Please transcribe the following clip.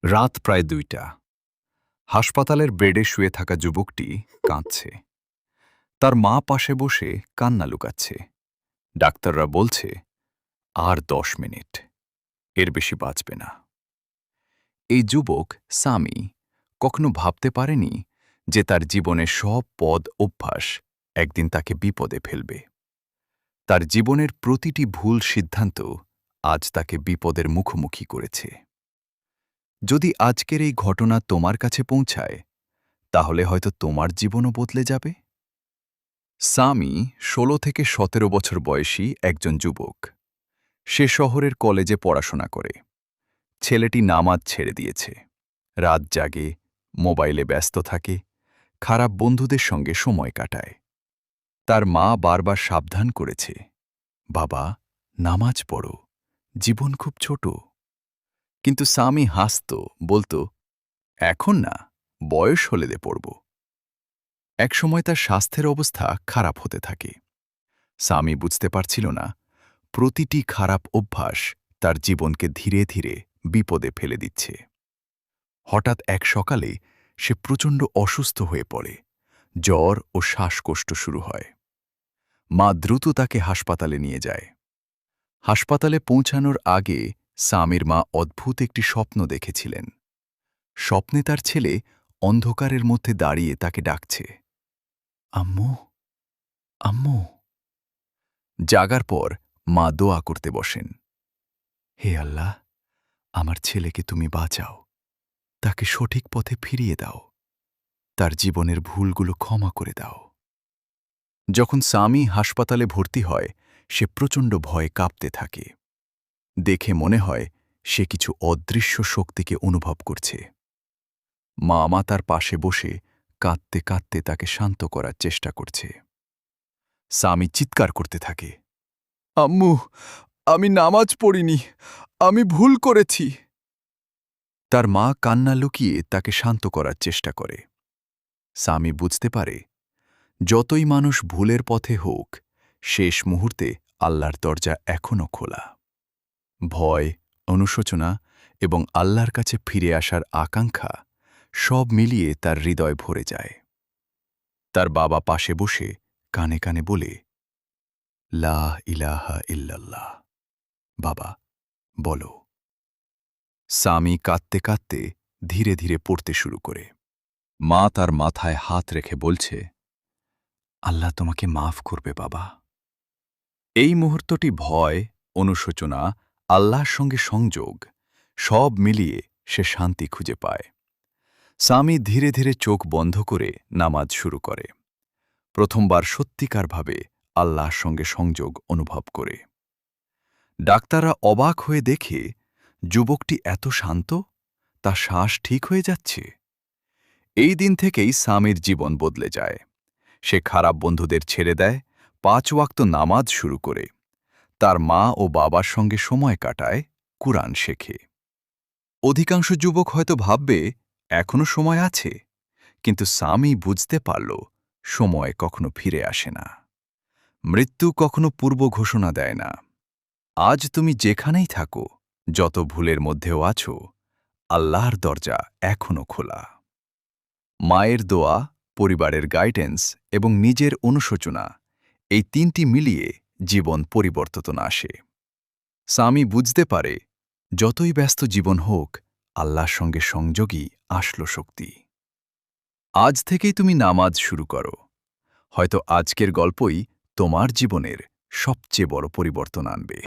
রাত প্রায় ২টা। হাসপাতালের বেডে শুয়ে থাকা যুবকটি কাঁদছে। তার মা পাশে বসে কান্না লুকাচ্ছে। ডাক্তাররা বলছে, আর ১০ মিনিট, এর বেশি বাঁচবে না। এই যুবক সামি কখনো ভাবতে পারেনি যে তার জীবনের সব পদ অভ্যাস একদিন তাকে বিপদে ফেলবে। তার জীবনের প্রতিটি ভুল সিদ্ধান্ত আজ তাকে বিপদের মুখোমুখি করেছে। যদি আজকের এই ঘটনা তোমার কাছে পৌঁছায়, তাহলে হয়তো তোমার জীবনও বদলে যাবে। সামি ১৬ থেকে ১৭ বছর বয়সী একজন যুবক। সে শহরের কলেজে পড়াশোনা করে। ছেলেটি নামাজ ছেড়ে দিয়েছে, রাত জাগে, মোবাইলে ব্যস্ত থাকে, খারাপ বন্ধুদের সঙ্গে সময় কাটায়। তার মা বারবার সাবধান করেছে, বাবা, নামাজ পড়ো, জীবন খুব ছোট। কিন্তু সামি হাসত, বলতো, এখন না, বয়স হলে পড়ব। একসময় তার স্বাস্থ্যের অবস্থা খারাপ হতে থাকে। সামি বুঝতে পারছিল না, প্রতিটি খারাপ অভ্যাস তার জীবনকে ধীরে ধীরে বিপদে ফেলে দিচ্ছে। হঠাৎ এক সকালে সে প্রচণ্ড অসুস্থ হয়ে পড়ে। জ্বর ও শ্বাসকষ্ট শুরু হয়। মা দ্রুত তাকে হাসপাতালে নিয়ে যায়। হাসপাতালে পৌঁছানোর আগে সামির মা অদ্ভুত একটি স্বপ্ন দেখেছিলেন। স্বপ্নে তার ছেলে অন্ধকারের মধ্যে দাঁড়িয়ে তাকে ডাকছে, আম্মু, আম্মু। জাগার পর মা দোয়া করতে বসেন, হে আল্লাহ, আমার ছেলেকে তুমি বাঁচাও, তাকে সঠিক পথে ফিরিয়ে দাও, তার জীবনের ভুলগুলো ক্ষমা করে দাও। যখন সামি হাসপাতালে ভর্তি হয়, সে প্রচণ্ড ভয়ে কাঁপতে থাকে। দেখে মনে হয় সে কিছু অদৃশ্য শক্তিকে অনুভব করছে। মা তার পাশে বসে কাঁদতে কাঁদতে তাকে শান্ত করার চেষ্টা করছে। সামি চিৎকার করতে থাকে, আম্মু, আমি নামাজ পড়িনি, আমি ভুল করেছি। তার মা কান্না লুকিয়ে তাকে শান্ত করার চেষ্টা করে। সামি বুঝতে পারে, যতই মানুষ ভুলের পথে হোক, শেষ মুহূর্তে আল্লাহর দরজা এখনও খোলা। ভয়, অনুশোচনা এবং আল্লাহর কাছে ফিরে আসার আকাঙ্ক্ষা সব মিলিয়ে তার হৃদয় ভরে যায়। তার বাবা পাশে বসে কানে কানে বলে, লা ইলাহা ইল্লাল্লাহ। বাবা, বলো। সামি কাঁদতে কাঁদতে ধীরে ধীরে পড়তে শুরু করে। মা তার মাথায় হাত রেখে বলছে, আল্লাহ তোমাকে মাফ করবে বাবা। এই মুহূর্তটি ভয়, অনুশোচনা, আল্লাহর সঙ্গে সংযোগ সব মিলিয়ে সে শান্তি খুঁজে পায়। সামি ধীরে ধীরে চোখ বন্ধ করে নামাজ শুরু করে। প্রথমবার সত্যিকারভাবে আল্লাহর সঙ্গে সংযোগ অনুভব করে। ডাক্তাররা অবাক হয়ে দেখে, যুবকটি এত শান্ত, তার শ্বাস ঠিক হয়ে যাচ্ছে। এই দিন থেকেই সামির জীবন বদলে যায়। সে খারাপ বন্ধুদের ছেড়ে দেয়, ৫ ওয়াক্ত নামাজ শুরু করে, তার মা ও বাবার সঙ্গে সময় কাটায়, কুরআন শেখে। অধিকাংশ যুবক হয়তো ভাববে এখনো সময় আছে, কিন্তু সামি বুঝতে পারল, সময় কখনো ফিরে আসে না। মৃত্যু কখনো পূর্ব ঘোষণা দেয় না। আজ তুমি যেখানেই থাকো, যত ভুলের মধ্যেও আছো, আল্লাহর দরজা এখনো খোলা। মায়ের দোয়া, পরিবারের গাইডেন্স এবং নিজের অনুশোচনা, এই ৩টি মিলিয়ে জীবন পরিবর্তন আসে। সামি বুঝতে পারে, যতই ব্যস্ত জীবন হোক, আল্লাহর সঙ্গে সংযোগই আসল শক্তি। আজ থেকেই তুমি নামাজ শুরু করো। হয়তো আজকের গল্পই তোমার জীবনের সবচেয়ে বড় পরিবর্তন আনবে।